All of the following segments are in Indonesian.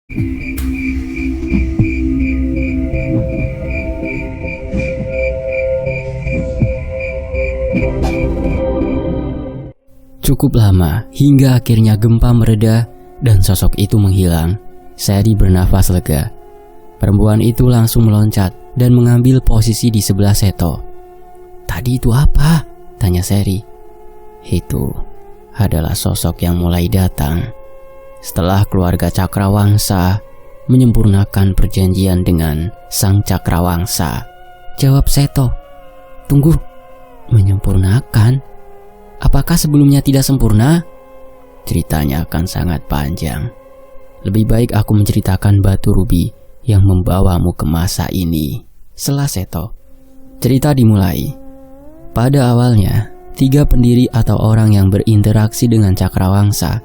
Cukup lama hingga akhirnya gempa mereda dan sosok itu menghilang. Seri bernafas lega. Perempuan itu langsung meloncat dan mengambil posisi di sebelah Seto. "Tadi itu apa?" tanya Seri. "Itu adalah sosok yang mulai datang setelah keluarga Cakrawangsa menyempurnakan perjanjian dengan Sang Cakrawangsa," jawab Seto. "Tunggu, menyempurnakan? Apakah sebelumnya tidak sempurna?" "Ceritanya akan sangat panjang. Lebih baik aku menceritakan batu rubi yang membawamu ke masa ini," sela Seto. Cerita dimulai. Pada awalnya, 3 pendiri atau orang yang berinteraksi dengan Cakrawangsa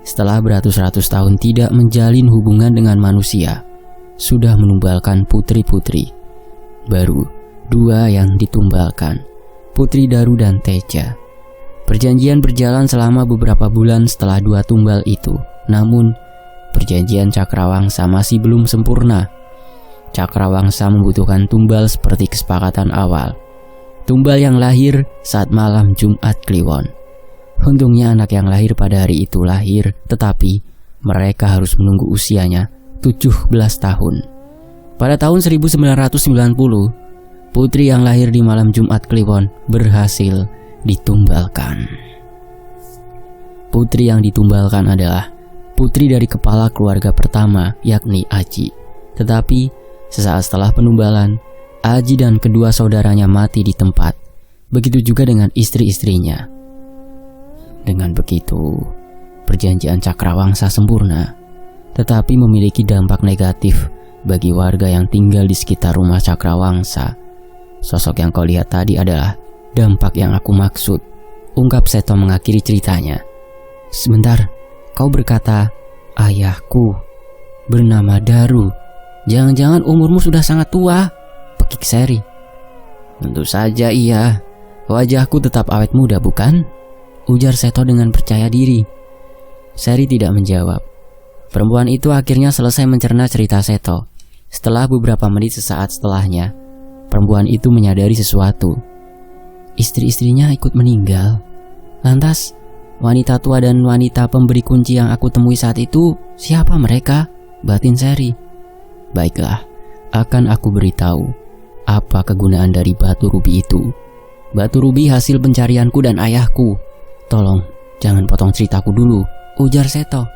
setelah beratus-ratus tahun tidak menjalin hubungan dengan manusia sudah menumbalkan putri-putri. Baru 2 yang ditumbalkan, Putri Daru dan Teja. Perjanjian berjalan selama beberapa bulan setelah 2 tumbal itu. Namun, perjanjian Cakrawangsa masih belum sempurna. Cakrawangsa membutuhkan tumbal seperti kesepakatan awal. Tumbal yang lahir saat malam Jumat Kliwon. Untungnya anak yang lahir pada hari itu lahir, tetapi mereka harus menunggu usianya 17 tahun. Pada tahun 1990, putri yang lahir di malam Jumat Kliwon berhasil ditumbalkan. Putri yang ditumbalkan adalah putri dari kepala keluarga pertama, yakni Aji. Tetapi sesaat setelah penumbalan, Aji dan kedua saudaranya mati di tempat. Begitu juga dengan istri-istrinya. Dengan begitu, perjanjian Cakrawangsa sempurna, tetapi memiliki dampak negatif bagi warga yang tinggal di sekitar rumah Cakrawangsa. Sosok yang kau lihat tadi adalah dampak yang aku maksud, ungkap Seto mengakhiri ceritanya. "Sebentar, kau berkata ayahku bernama Daru. Jangan-jangan umurmu sudah sangat tua?" pekik Seri. "Tentu saja iya. Wajahku tetap awet muda, bukan?" ujar Seto dengan percaya diri. Seri tidak menjawab. Perempuan itu akhirnya selesai mencerna cerita Seto. Setelah beberapa menit sesaat setelahnya, perempuan itu menyadari sesuatu. Istri-istrinya ikut meninggal. Lantas, wanita tua dan wanita pemberi kunci yang aku temui saat itu, siapa mereka? Batin Seri. "Baiklah, akan aku beritahu apa kegunaan dari batu rubi itu. Batu rubi hasil pencarianku dan ayahku. Tolong, jangan potong ceritaku dulu," ujar Seto.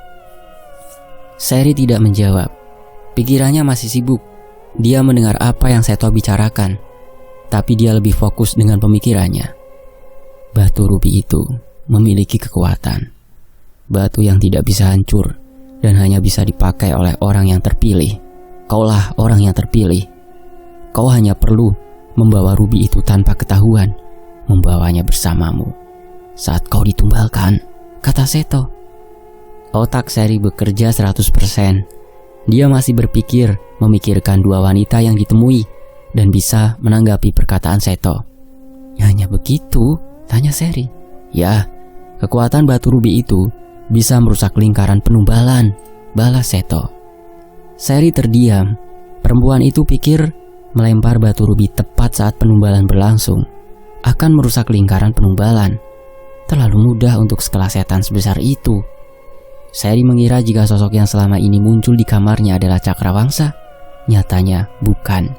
Seri tidak menjawab. Pikirannya masih sibuk. Dia mendengar apa yang Seto bicarakan, tapi dia lebih fokus dengan pemikirannya. Batu rubi itu memiliki kekuatan. Batu yang tidak bisa hancur dan hanya bisa dipakai oleh orang yang terpilih. Kaulah orang yang terpilih. Kau hanya perlu membawa rubi itu tanpa ketahuan, membawanya bersamamu saat kau ditumbalkan, kata Seto. Otak Seri bekerja 100%. Dia masih memikirkan 2 wanita yang ditemui dan bisa menanggapi perkataan Seto. "Hanya begitu?" tanya Seri. "Ya, kekuatan batu rubi itu bisa merusak lingkaran penumbalan," balas Seto. Seri terdiam. Perempuan itu pikir melempar batu rubi tepat saat penumbalan berlangsung akan merusak lingkaran penumbalan. Terlalu mudah untuk sekelas setan sebesar itu. Seri mengira jika sosok yang selama ini muncul di kamarnya adalah Cakrawangsa. Nyatanya bukan.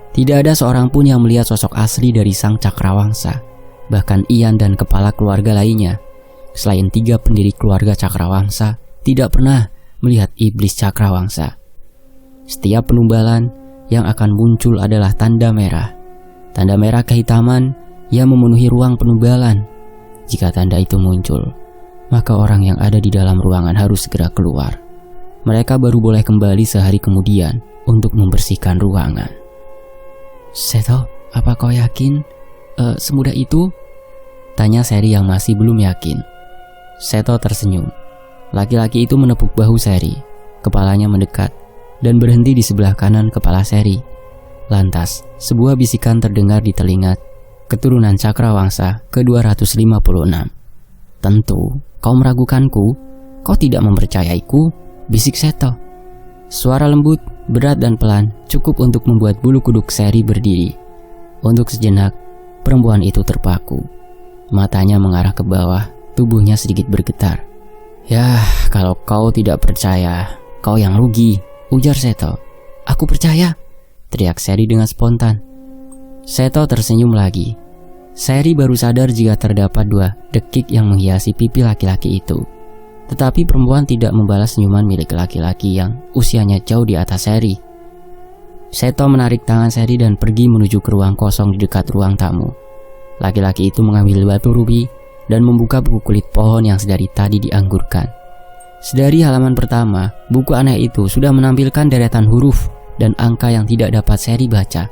Tidak ada seorang pun yang melihat sosok asli dari Sang Cakrawangsa. Bahkan Ian dan kepala keluarga lainnya, selain 3 pendiri keluarga Cakrawangsa, tidak pernah melihat iblis Cakrawangsa. Setiap penumbalan yang akan muncul adalah tanda merah. Tanda merah kehitaman yang memenuhi ruang penumbalan. Jika tanda itu muncul, maka orang yang ada di dalam ruangan harus segera keluar. Mereka baru boleh kembali sehari kemudian untuk membersihkan ruangan. "Seto, apa kau yakin semudah itu?" tanya Seri yang masih belum yakin. Seto tersenyum. Laki-laki itu menepuk bahu Seri. Kepalanya mendekat dan berhenti di sebelah kanan kepala Seri. Lantas, sebuah bisikan terdengar di telinga keturunan Cakrawangsa ke-256. "Tentu, kau meragukanku? Kau tidak mempercayaiku?" bisik Seto. Suara lembut, berat dan pelan cukup untuk membuat bulu kuduk Seri berdiri. Untuk sejenak, perempuan itu terpaku. Matanya mengarah ke bawah, tubuhnya sedikit bergetar. "Yah, kalau kau tidak percaya, kau yang rugi," ujar Seto. "Aku percaya," teriak Seri dengan spontan. Seto tersenyum lagi. Seri baru sadar jika terdapat 2 dekik yang menghiasi pipi laki-laki itu. Tetapi perempuan tidak membalas senyuman milik laki-laki yang usianya jauh di atas Seri. Seto menarik tangan Seri dan pergi menuju ke ruang kosong di dekat ruang tamu. Laki-laki itu mengambil batu rubi dan membuka buku kulit pohon yang sedari tadi dianggurkan. Sedari halaman pertama, buku aneh itu sudah menampilkan deretan huruf dan angka yang tidak dapat Seri baca.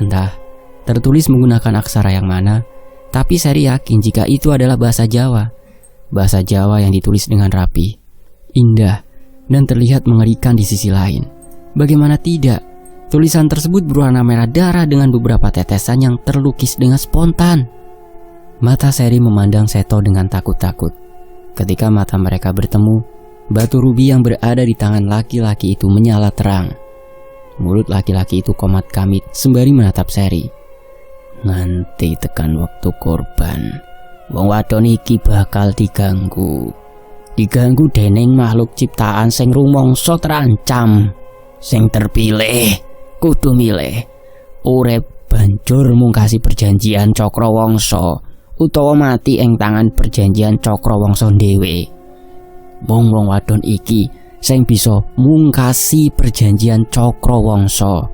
Entah tertulis menggunakan aksara yang mana, tapi Seri yakin jika itu adalah bahasa Jawa. Bahasa Jawa yang ditulis dengan rapi, indah, dan terlihat mengerikan di sisi lain. Bagaimana tidak? Tulisan tersebut berwarna merah darah dengan beberapa tetesan yang terlukis dengan spontan. Mata Seri memandang Seto dengan takut-takut. Ketika mata mereka bertemu, batu rubi yang berada di tangan laki-laki itu menyala terang. Mulut laki-laki itu komat kamit sembari menatap Seri. "Nanti tekan waktu korban, wong wadon iki bakal diganggu dening makhluk ciptaan sing rumangsa terancam. Sing terpilih kudu milih urip banjur mungkasi perjanjian Cakrawangsa utawa mati ing tangan perjanjian Cakrawangsa dhewe. Wong wadon iki sing bisa mungkasi perjanjian Cakrawangsa,"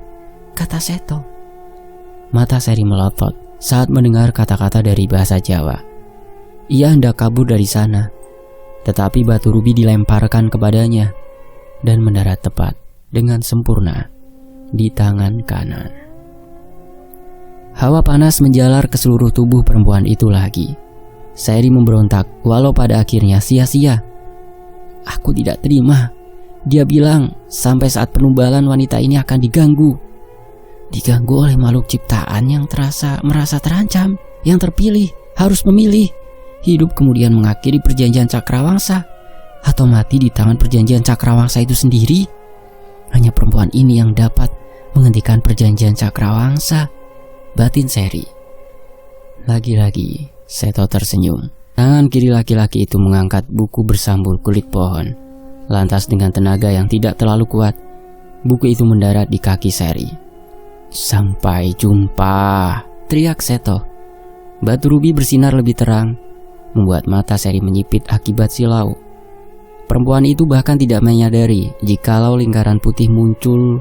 kata Seto. Mata Seri melotot saat mendengar kata-kata dari bahasa Jawa. Ia hendak kabur dari sana, tetapi batu rubi dilemparkan kepadanya dan mendarat tepat dengan sempurna di tangan kanan. Hawa panas menjalar ke seluruh tubuh perempuan itu lagi. Seri memberontak walau pada akhirnya sia-sia. "Aku tidak terima. Dia bilang sampai saat penumbalan wanita ini akan diganggu. Diganggu oleh makhluk ciptaan yang merasa terancam, yang terpilih, harus memilih. Hidup kemudian mengakhiri perjanjian Cakrawangsa, atau mati di tangan perjanjian Cakrawangsa itu sendiri. Hanya perempuan ini yang dapat menghentikan perjanjian Cakrawangsa," batin Seri. Lagi-lagi Seto tersenyum. Tangan kiri laki-laki itu mengangkat buku bersambul kulit pohon. Lantas dengan tenaga yang tidak terlalu kuat, buku itu mendarat di kaki Seri. "Sampai jumpa," teriak Seto. Batu rubi bersinar lebih terang, membuat mata Seri menyipit akibat silau. Perempuan itu bahkan tidak menyadari jikalau lingkaran putih muncul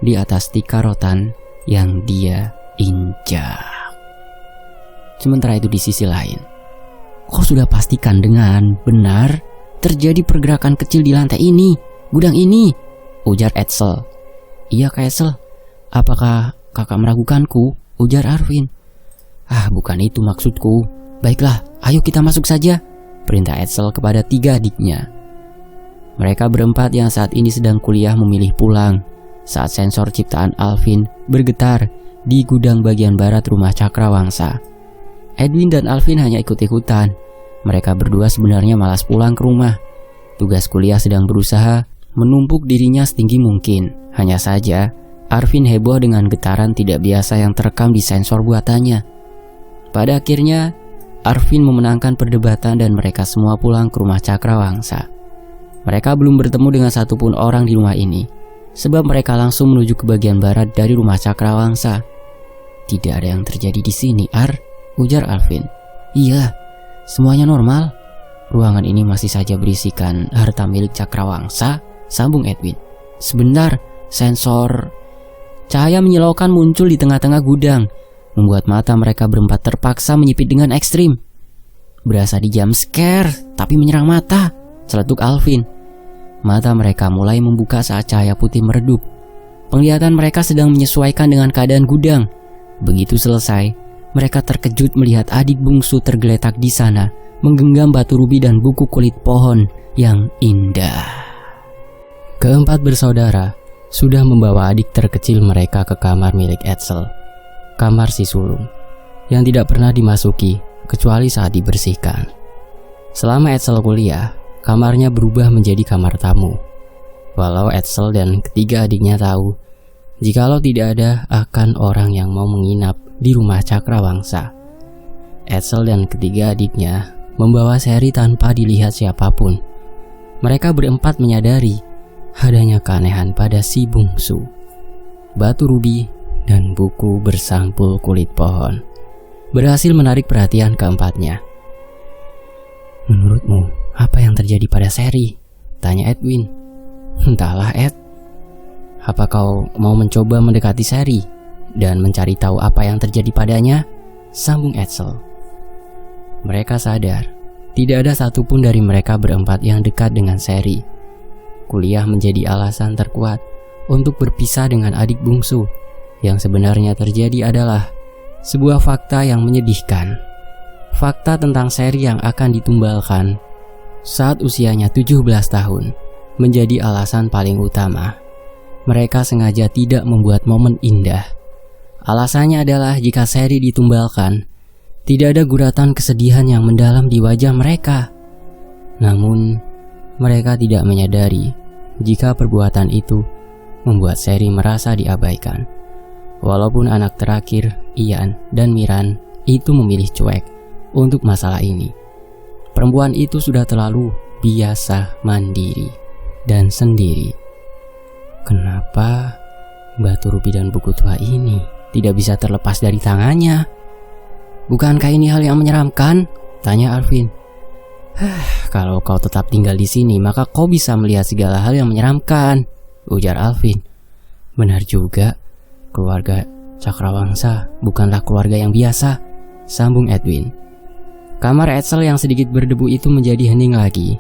di atas tikar rotan yang dia injak. Sementara itu di sisi lain, "Kau sudah pastikan dengan benar terjadi pergerakan kecil di lantai ini, gudang ini," ujar Edsel. "Iya Kak Edsel, apakah kakak meragukanku?" ujar Arvin. "Ah, bukan itu maksudku. Baiklah, ayo kita masuk saja," perintah Edsel kepada 3 adiknya. Mereka berempat yang saat ini sedang kuliah memilih pulang saat sensor ciptaan Alvin bergetar di gudang bagian barat rumah Cakrawangsa. Edwin dan Alvin hanya ikut-ikutan. Mereka berdua sebenarnya malas pulang ke rumah. Tugas kuliah sedang berusaha menumpuk dirinya setinggi mungkin. Hanya saja, Arvin heboh dengan getaran tidak biasa yang terekam di sensor buatannya. Pada akhirnya, Arvin memenangkan perdebatan dan mereka semua pulang ke rumah Cakrawangsa. Mereka belum bertemu dengan satupun orang di rumah ini, sebab mereka langsung menuju ke bagian barat dari rumah Cakrawangsa. "Tidak ada yang terjadi di sini, Ar," ujar Alvin. "Iya, semuanya normal. Ruangan ini masih saja berisikan harta milik Cakrawangsa," sambung Edwin. "Sebentar, sensor." Cahaya menyilaukan muncul di tengah-tengah gudang, membuat mata mereka berempat terpaksa menyipit dengan ekstrim. "Berasa di jump scare, tapi menyerang mata," celetuk Alvin. Mata mereka mulai membuka saat cahaya putih meredup. Penglihatan mereka sedang menyesuaikan dengan keadaan gudang. Begitu selesai, mereka terkejut melihat adik bungsu tergeletak di sana, menggenggam batu rubi dan buku kulit pohon yang indah. Keempat bersaudara sudah membawa adik terkecil mereka ke kamar milik Edsel, kamar si sulung, yang tidak pernah dimasuki kecuali saat dibersihkan. Selama Edsel kuliah, kamarnya berubah menjadi kamar tamu. Walau Edsel dan ketiga adiknya tahu, jikalau tidak ada akan orang yang mau menginap di rumah Cakrawangsa. Edsel dan ketiga adiknya membawa Sherry tanpa dilihat siapapun. Mereka berempat menyadari adanya keanehan pada si bungsu. Batu rubi dan buku bersampul kulit pohon berhasil menarik perhatian keempatnya. "Menurutmu, apa yang terjadi pada Sherry?" tanya Edwin. "Entahlah, Ed. Apa kau mau mencoba mendekati Sherry dan mencari tahu apa yang terjadi padanya?" sambung Edsel. Mereka sadar tidak ada satupun dari mereka berempat yang dekat dengan Sherry. Kuliah menjadi alasan terkuat untuk berpisah dengan adik bungsu. Yang sebenarnya terjadi adalah sebuah fakta yang menyedihkan. Fakta tentang Sherry yang akan ditumbalkan saat usianya 17 tahun menjadi alasan paling utama. Mereka sengaja tidak membuat momen indah. Alasannya adalah jika Sherry ditumbalkan, tidak ada guratan kesedihan yang mendalam di wajah mereka. Namun, mereka tidak menyadari jika perbuatan itu membuat Sherry merasa diabaikan. Walaupun anak terakhir, Ian dan Miran, itu memilih cuek untuk masalah ini. Perempuan itu sudah terlalu biasa mandiri dan sendiri. Kenapa batu rubi dan buku tua ini tidak bisa terlepas dari tangannya? "Bukankah ini hal yang menyeramkan?" tanya Alvin. "Kalau kau tetap tinggal di sini, maka kau bisa melihat segala hal yang menyeramkan," ujar Alvin. "Benar juga, keluarga Cakrawangsa bukanlah keluarga yang biasa," sambung Edwin. Kamar Edsel yang sedikit berdebu itu menjadi hening lagi.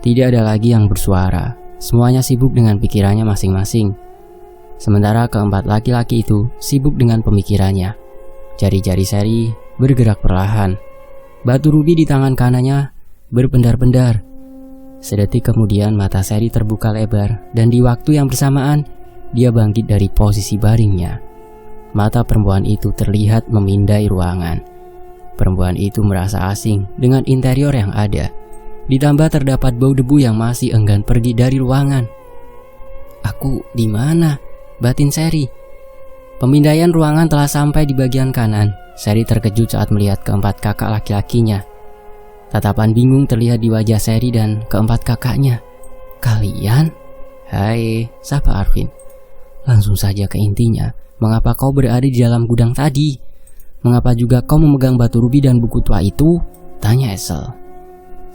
Tidak ada lagi yang bersuara. Semuanya sibuk dengan pikirannya masing-masing. Sementara keempat laki-laki itu sibuk dengan pemikirannya. Jari-jari Sherry bergerak perlahan. Batu rubi di tangan kanannya berpendar-pendar. Sedetik kemudian mata Sherry terbuka lebar dan di waktu yang bersamaan dia bangkit dari posisi baringnya. Mata perempuan itu terlihat memindai ruangan. Perempuan itu merasa asing dengan interior yang ada. Ditambah terdapat bau debu yang masih enggan pergi dari ruangan. "Aku di mana?" batin Sherry. Pemindaian ruangan telah sampai di bagian kanan. Sherry terkejut saat melihat keempat kakak laki-lakinya. Tatapan bingung terlihat di wajah Sherry dan keempat kakaknya. "Kalian?" "Hai," sapa Arvin. "Langsung saja ke intinya. Mengapa kau berada di dalam gudang tadi? Mengapa juga kau memegang batu rubi dan buku tua itu?" tanya Edsel.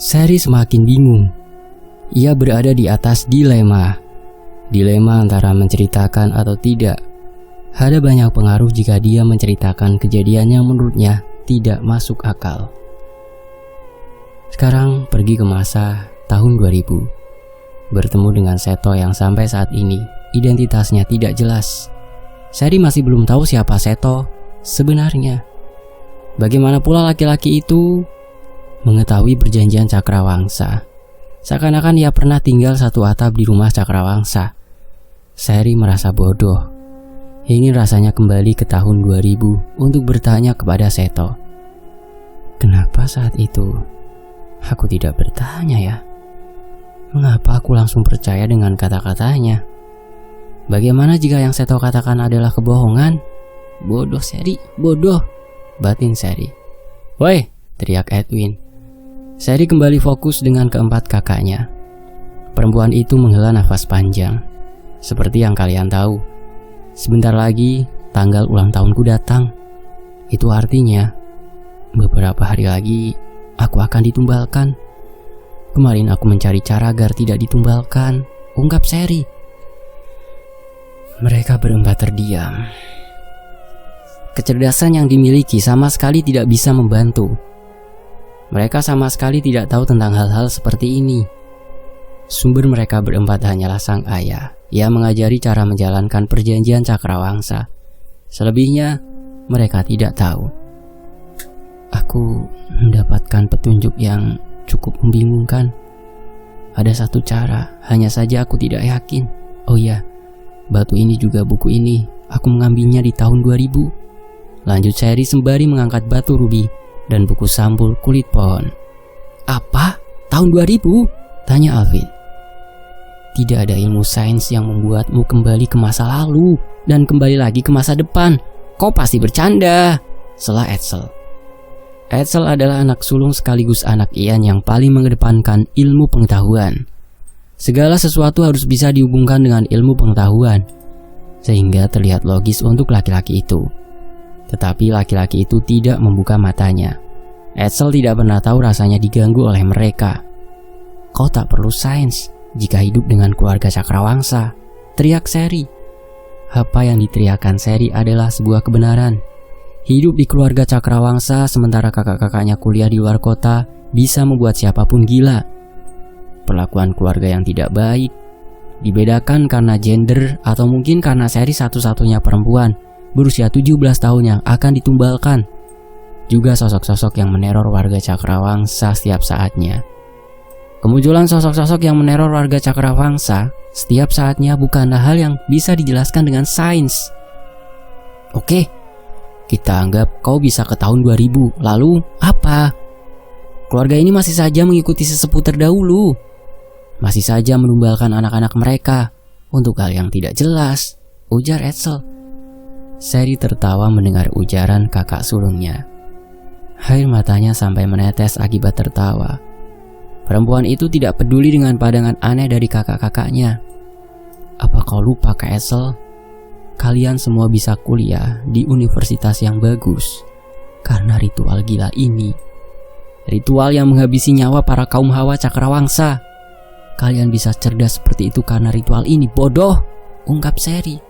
Sherry semakin bingung. Ia berada di atas dilema. Dilema antara menceritakan atau tidak. Ada banyak pengaruh jika dia menceritakan kejadian yang menurutnya tidak masuk akal. Sekarang pergi ke masa tahun 2000. Bertemu dengan Seto yang sampai saat ini identitasnya tidak jelas. Sherry masih belum tahu siapa Seto sebenarnya. Bagaimana pula laki-laki itu mengetahui perjanjian Cakrawangsa. Seakan-akan ia pernah tinggal satu atap di rumah Cakrawangsa. Sherry merasa bodoh. Ingin rasanya kembali ke tahun 2000 untuk bertanya kepada Seto. Kenapa saat itu aku tidak bertanya ya? Mengapa aku langsung percaya dengan kata-katanya? Bagaimana jika yang Seto katakan adalah kebohongan? Bodoh Sherry, bodoh, batin Sherry. "Woi!" teriak Edwin. Sherry kembali fokus dengan keempat kakaknya. Perempuan itu menghela nafas panjang. Seperti yang kalian tahu, sebentar lagi tanggal ulang tahunku datang. Itu artinya beberapa hari lagi aku akan ditumbalkan. Kemarin aku mencari cara agar tidak ditumbalkan, ungkap Sherry. Mereka berempat terdiam. Kecerdasan yang dimiliki sama sekali tidak bisa membantu. Mereka sama sekali tidak tahu tentang hal-hal seperti ini. Sumber mereka berempat hanyalah sang ayah. Ia mengajari cara menjalankan perjanjian Cakrawangsa. Selebihnya, mereka tidak tahu. Aku mendapatkan petunjuk yang cukup membingungkan. Ada satu cara, hanya saja aku tidak yakin. Oh iya, batu ini juga buku ini. Aku mengambilnya di tahun 2000. Lanjut Sherry sembari mengangkat batu rubi dan buku sampul kulit pohon. "Apa? Tahun 2000?" tanya Alvin. Tidak ada ilmu sains yang membuatmu kembali ke masa lalu dan kembali lagi ke masa depan. Kau pasti bercanda, sela Edsel. Edsel adalah anak sulung sekaligus anak Ian yang paling mengedepankan ilmu pengetahuan. Segala sesuatu harus bisa dihubungkan dengan ilmu pengetahuan, sehingga terlihat logis untuk laki-laki itu. Tetapi laki-laki itu tidak membuka matanya. Edsel tidak pernah tahu rasanya diganggu oleh mereka. Kau tak perlu sains jika hidup dengan keluarga Cakrawangsa, teriak Seri. Apa yang diteriakkan Seri adalah sebuah kebenaran. Hidup di keluarga Cakrawangsa sementara kakak-kakaknya kuliah di luar kota bisa membuat siapapun gila. Perlakuan keluarga yang tidak baik, dibedakan karena gender atau mungkin karena Seri satu-satunya perempuan berusia 17 tahun yang akan ditumbalkan. Juga sosok-sosok yang meneror warga Cakrawangsa setiap saatnya. Kemunculan sosok-sosok yang meneror warga Cakrawangsa setiap saatnya bukanlah hal yang bisa dijelaskan dengan sains. Oke, kita anggap kau bisa ke tahun 2000, lalu apa? Keluarga ini masih saja mengikuti sesepuh terdahulu. Masih saja menumbalkan anak-anak mereka untuk hal yang tidak jelas, ujar Edsel. Seri tertawa mendengar ujaran kakak sulungnya. Air matanya sampai menetes akibat tertawa. Perempuan itu tidak peduli dengan pandangan aneh dari kakak-kakaknya. Apa kau lupa, Kak Edsel? Kalian semua bisa kuliah di universitas yang bagus karena ritual gila ini. Ritual yang menghabisi nyawa para kaum Hawa Cakrawangsa. Kalian bisa cerdas seperti itu karena ritual ini, bodoh, ungkap Seri.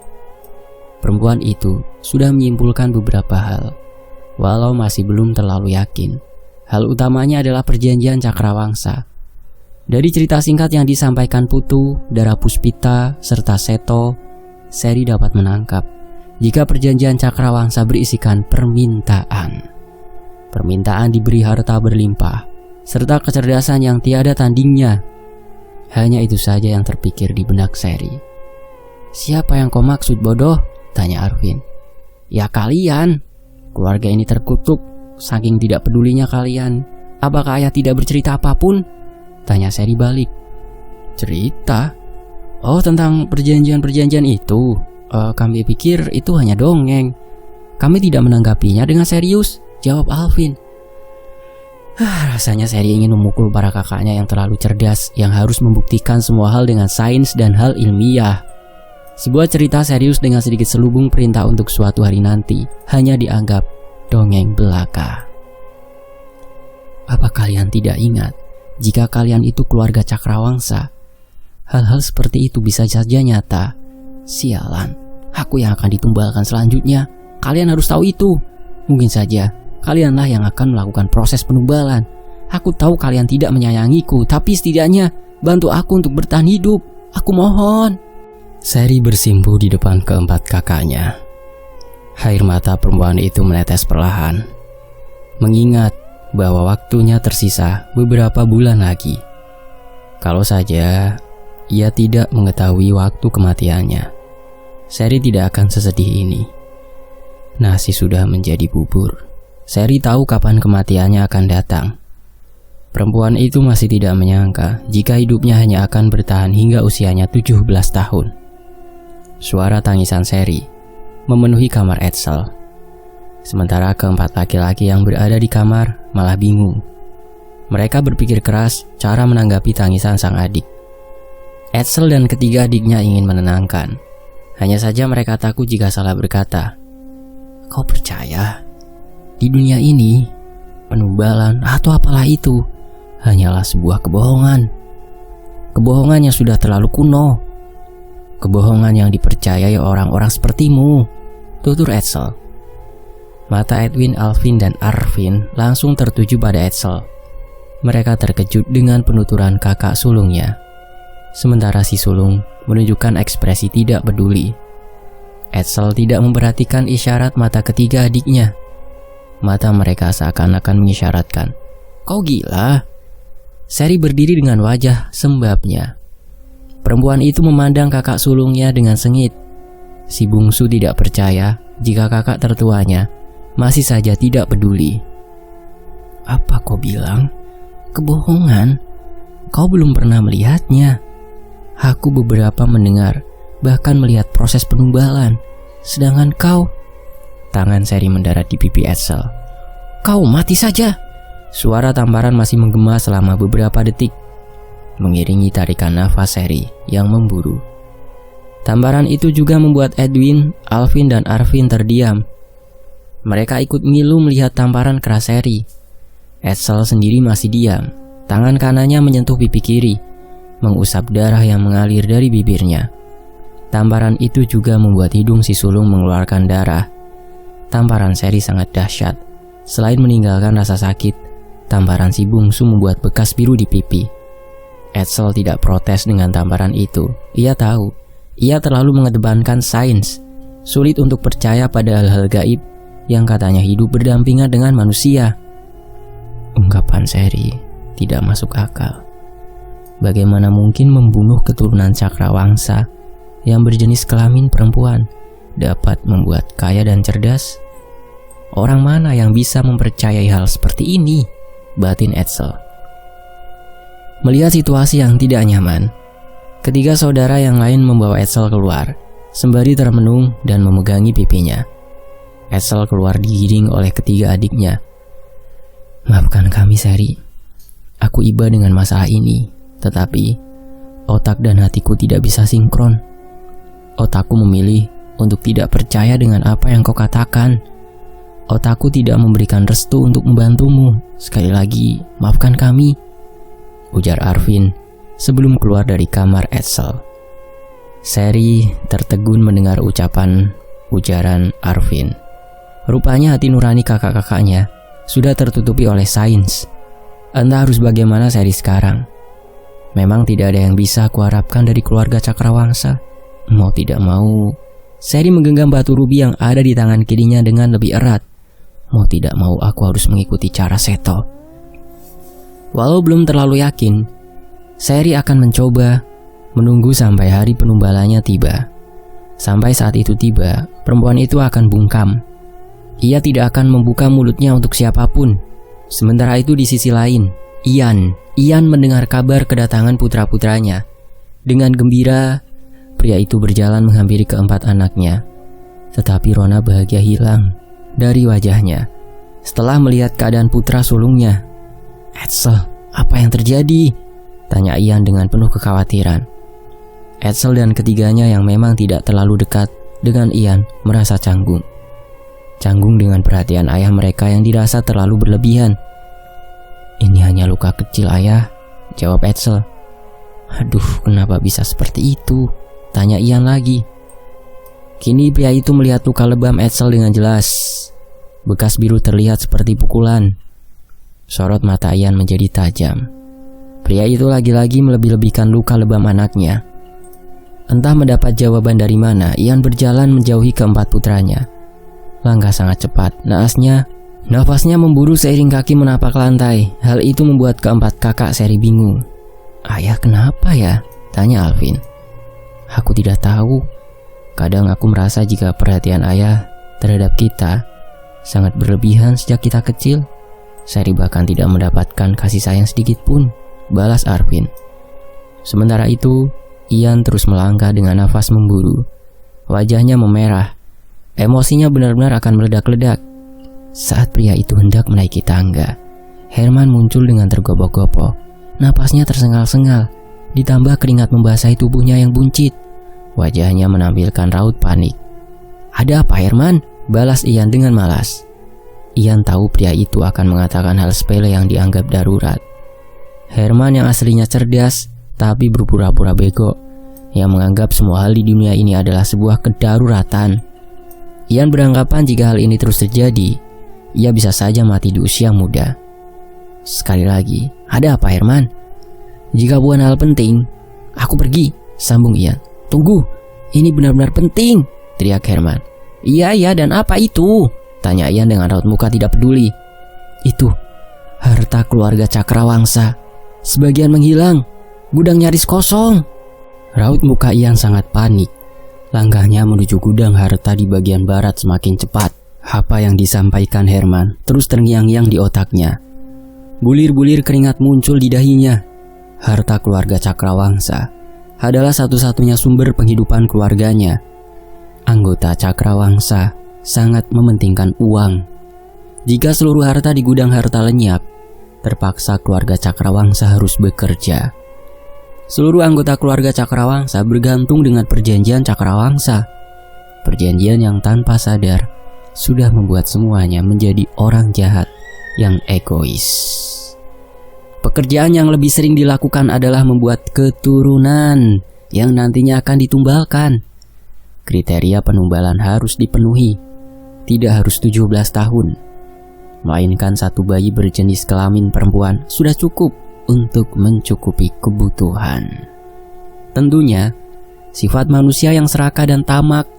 Perempuan itu sudah menyimpulkan beberapa hal, walau masih belum terlalu yakin. Hal utamanya adalah perjanjian Cakrawangsa. Dari cerita singkat yang disampaikan Putu, Dara Puspita, serta Seto, Seri dapat menangkap jika perjanjian Cakrawangsa berisikan permintaan. Permintaan diberi harta berlimpah, serta kecerdasan yang tiada tandingnya. Hanya itu saja yang terpikir di benak Seri. Siapa yang kau maksud, bodoh? Tanya Arvin. Ya kalian. Keluarga ini terkutuk, saking tidak pedulinya kalian. Apakah ayah tidak bercerita apapun? Tanya Seri balik. Cerita? Oh, tentang perjanjian-perjanjian itu. Kami pikir itu hanya dongeng. Kami tidak menanggapinya dengan serius, jawab Alvin. Rasanya Seri ingin memukul para kakaknya yang terlalu cerdas, yang harus membuktikan semua hal dengan sains dan hal ilmiah. Sebuah cerita serius dengan sedikit selubung perintah untuk suatu hari nanti hanya dianggap dongeng belaka. Apa kalian tidak ingat? Jika kalian itu keluarga Cakrawangsa, hal-hal seperti itu bisa saja nyata. Sialan, aku yang akan ditumbalkan selanjutnya. Kalian harus tahu itu. Mungkin saja kalianlah yang akan melakukan proses penumbalan. Aku tahu kalian tidak menyayangiku, tapi setidaknya bantu aku untuk bertahan hidup. Aku mohon. Seri bersimpuh di depan keempat kakaknya. Air mata perempuan itu menetes perlahan, mengingat bahwa waktunya tersisa beberapa bulan lagi. Kalau saja ia tidak mengetahui waktu kematiannya, Seri tidak akan sesedih ini. Nasi sudah menjadi bubur. Seri tahu kapan kematiannya akan datang. Perempuan itu masih tidak menyangka jika hidupnya hanya akan bertahan hingga usianya 17 tahun. Suara tangisan Seri memenuhi kamar Edsel. Sementara keempat laki-laki yang berada di kamar malah bingung. Mereka berpikir keras cara menanggapi tangisan sang adik. Edsel dan ketiga adiknya ingin menenangkan. Hanya saja mereka takut jika salah berkata. Kau percaya? Di dunia ini, penumbalan atau apalah itu hanyalah sebuah kebohongan. Kebohongan yang sudah terlalu kuno. Kebohongan yang dipercayai orang-orang sepertimu, tutur Edsel. Mata Edwin, Alvin, dan Arvin langsung tertuju pada Edsel. Mereka terkejut dengan penuturan kakak sulungnya. Sementara si sulung menunjukkan ekspresi tidak peduli. Edsel tidak memperhatikan isyarat mata ketiga adiknya. Mata mereka seakan-akan mengisyaratkan, "Kau gila?" Seri berdiri dengan wajah sembabnya. Perempuan itu memandang kakak sulungnya dengan sengit. Si bungsu tidak percaya jika kakak tertuanya masih saja tidak peduli. Apa kau bilang? Kebohongan? Kau belum pernah melihatnya. Aku beberapa mendengar, bahkan melihat proses penumbalan. Sedangkan kau..." Tangan Sherry mendarat di pipi Edsel. "Kau mati saja." Suara tamparan masih menggema selama beberapa detik, mengiringi tarikan nafas Sherry yang memburu. Tamparan itu juga membuat Edwin, Alvin, dan Arvin terdiam. Mereka ikut ngilu melihat tamparan keras Sherry. Edsel sendiri masih diam. Tangan kanannya menyentuh pipi kiri, mengusap darah yang mengalir dari bibirnya. Tamparan itu juga membuat hidung si sulung mengeluarkan darah. Tamparan Sherry sangat dahsyat. Selain meninggalkan rasa sakit, tamparan si bungsu membuat bekas biru di pipi. Edsel tidak protes dengan tamparan itu. Ia tahu, ia terlalu mengedepankan sains. Sulit untuk percaya pada hal-hal gaib yang katanya hidup berdampingan dengan manusia. Ungkapan Sherry tidak masuk akal. Bagaimana mungkin membunuh keturunan Cakrawangsa yang berjenis kelamin perempuan dapat membuat kaya dan cerdas? Orang mana yang bisa mempercayai hal seperti ini? Batin Edsel. Melihat situasi yang tidak nyaman, ketiga saudara yang lain membawa Edsel keluar, sembari termenung dan memegangi pipinya. Edsel keluar digiring oleh ketiga adiknya. "Maafkan kami, Sherry. Aku iba dengan masalah ini, tetapi otak dan hatiku tidak bisa sinkron. Otakku memilih untuk tidak percaya dengan apa yang kau katakan. Otakku tidak memberikan restu untuk membantumu. Sekali lagi, maafkan kami," ujar Arvin sebelum keluar dari kamar Edsel. Sherry tertegun mendengar ujaran Arvin. Rupanya hati nurani kakak-kakaknya sudah tertutupi oleh sains. Entah harus bagaimana Sherry sekarang. Memang tidak ada yang bisa kuharapkan dari keluarga Cakrawangsa. Mau tidak mau, Sherry menggenggam batu rubi yang ada di tangan kirinya dengan lebih erat. Mau tidak mau aku harus mengikuti cara Seto. Walau belum terlalu yakin, Sherry akan mencoba menunggu sampai hari penumbalannya tiba. Sampai saat itu tiba, perempuan itu akan bungkam. Ia tidak akan membuka mulutnya untuk siapapun. Sementara itu di sisi lain, Ian mendengar kabar kedatangan putra-putranya. Dengan gembira, pria itu berjalan menghampiri keempat anaknya. Tetapi rona bahagia hilang dari wajahnya setelah melihat keadaan putra sulungnya. "Edsel, apa yang terjadi?" tanya Ian dengan penuh kekhawatiran. Edsel dan ketiganya yang memang tidak terlalu dekat dengan Ian merasa canggung. Canggung dengan perhatian ayah mereka yang dirasa terlalu berlebihan. "Ini hanya luka kecil, ayah," jawab Edsel. "Aduh, kenapa bisa seperti itu?" tanya Ian lagi. Kini pria itu melihat luka lebam Edsel dengan jelas. Bekas biru terlihat seperti pukulan. Sorot mata Ian menjadi tajam. Pria itu lagi-lagi melebih-lebihkan luka lebam anaknya. Entah mendapat jawaban dari mana, Ian berjalan menjauhi keempat putranya. Langkah sangat cepat, nafasnya memburu seiring kaki menapak lantai. Hal itu membuat keempat kakak Sherry bingung. "Ayah, kenapa ya?" tanya Alvin. "Aku tidak tahu. Kadang aku merasa jika perhatian ayah terhadap kita sangat berlebihan sejak kita kecil. Sherry bahkan tidak mendapatkan kasih sayang sedikit pun," balas Arvin. Sementara itu, Ian terus melangkah dengan nafas memburu. Wajahnya memerah. Emosinya benar-benar akan meledak-ledak. Saat pria itu hendak menaiki tangga, Herman muncul dengan tergopoh-gopoh. Napasnya tersengal-sengal, ditambah keringat membasahi tubuhnya yang buncit. Wajahnya menampilkan raut panik. "Ada apa, Herman?" balas Ian dengan malas. Ian tahu pria itu akan mengatakan hal sepele yang dianggap darurat. Herman yang aslinya cerdas tapi berpura-pura bego, yang menganggap semua hal di dunia ini adalah sebuah kedaruratan. Ian beranggapan jika hal ini terus terjadi, ia bisa saja mati di usia muda. "Sekali lagi, ada apa, Herman?" "Jika bukan hal penting, aku pergi," sambung Ian. "Tunggu, ini benar-benar penting," teriak Herman. Iya, dan apa itu?" tanya Ian dengan raut muka tidak peduli. "Itu harta keluarga Cakrawangsa. Sebagian menghilang, gudang nyaris kosong." Raut muka Ian sangat panik. Langkahnya menuju gudang harta di bagian barat semakin cepat. Apa yang disampaikan Herman terus terngiang-ngiang di otaknya. Bulir-bulir keringat muncul di dahinya. Harta keluarga Cakrawangsa adalah satu-satunya sumber penghidupan keluarganya. Anggota Cakrawangsa sangat mementingkan uang. Jika seluruh harta di gudang harta lenyap, terpaksa keluarga Cakrawangsa harus bekerja. Seluruh anggota keluarga Cakrawangsa bergantung dengan perjanjian Cakrawangsa. Perjanjian yang tanpa sadar sudah membuat semuanya menjadi orang jahat yang egois. Pekerjaan yang lebih sering dilakukan adalah membuat keturunan yang nantinya akan ditumbalkan. Kriteria penumbalan harus dipenuhi. Tidak harus 17 tahun, melainkan satu bayi berjenis kelamin perempuan sudah cukup untuk mencukupi kebutuhan. Tentunya, sifat manusia yang serakah dan tamak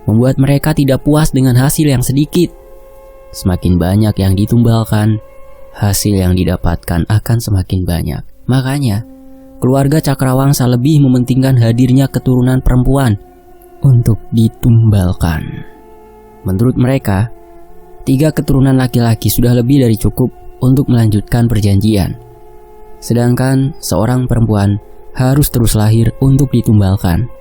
membuat mereka tidak puas dengan hasil yang sedikit. Semakin banyak yang ditumbalkan, hasil yang didapatkan akan semakin banyak. Makanya, keluarga Cakrawangsa lebih mementingkan hadirnya keturunan perempuan untuk ditumbalkan. Menurut mereka, 3 keturunan laki-laki sudah lebih dari cukup untuk melanjutkan perjanjian. Sedangkan seorang perempuan harus terus lahir untuk ditumbalkan.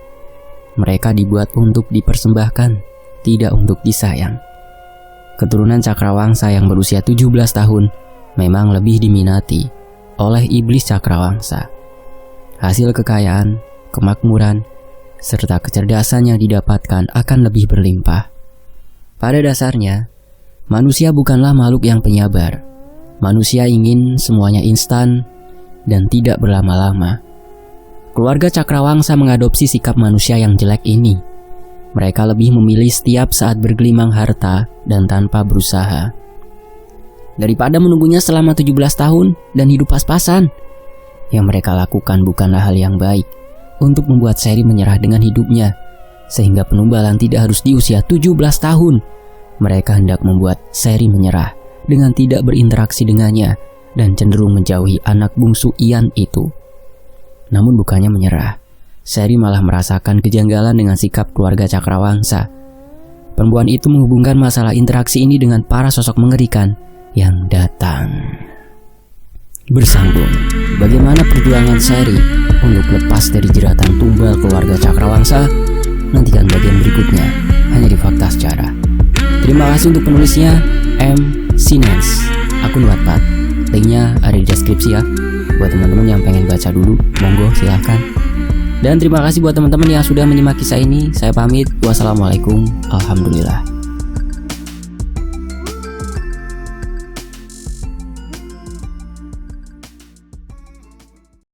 Mereka dibuat untuk dipersembahkan, tidak untuk disayang. Keturunan Cakrawangsa yang berusia 17 tahun memang lebih diminati oleh iblis Cakrawangsa. Hasil kekayaan, kemakmuran, serta kecerdasan yang didapatkan akan lebih berlimpah. Pada dasarnya, manusia bukanlah makhluk yang penyabar. Manusia ingin semuanya instan dan tidak berlama-lama. Keluarga Cakrawangsa mengadopsi sikap manusia yang jelek ini. Mereka lebih memilih setiap saat bergelimang harta dan tanpa berusaha, daripada menunggunya selama 17 tahun dan hidup pas-pasan. Yang mereka lakukan bukanlah hal yang baik untuk membuat Sherry menyerah dengan hidupnya, sehingga penumbalan tidak harus di usia 17 tahun. Mereka hendak membuat Sherry menyerah dengan tidak berinteraksi dengannya dan cenderung menjauhi anak bungsu Ian itu. Namun bukannya menyerah, Sherry malah merasakan kejanggalan dengan sikap keluarga Cakrawangsa. Perempuan itu menghubungkan masalah interaksi ini dengan para sosok mengerikan yang datang. Bersambung, bagaimana perjuangan Sherry untuk lepas dari jeratan tumbal keluarga Cakrawangsa? Nantikan bagian berikutnya hanya di Fakta Sejarah. Terima kasih untuk penulisnya M. Sinens, akun Wattpad. Linknya ada di deskripsi ya. Buat teman-teman yang pengen baca dulu, monggo silahkan. Dan terima kasih buat teman-teman yang sudah menyimak kisah ini. Saya pamit. Wassalamualaikum. Alhamdulillah.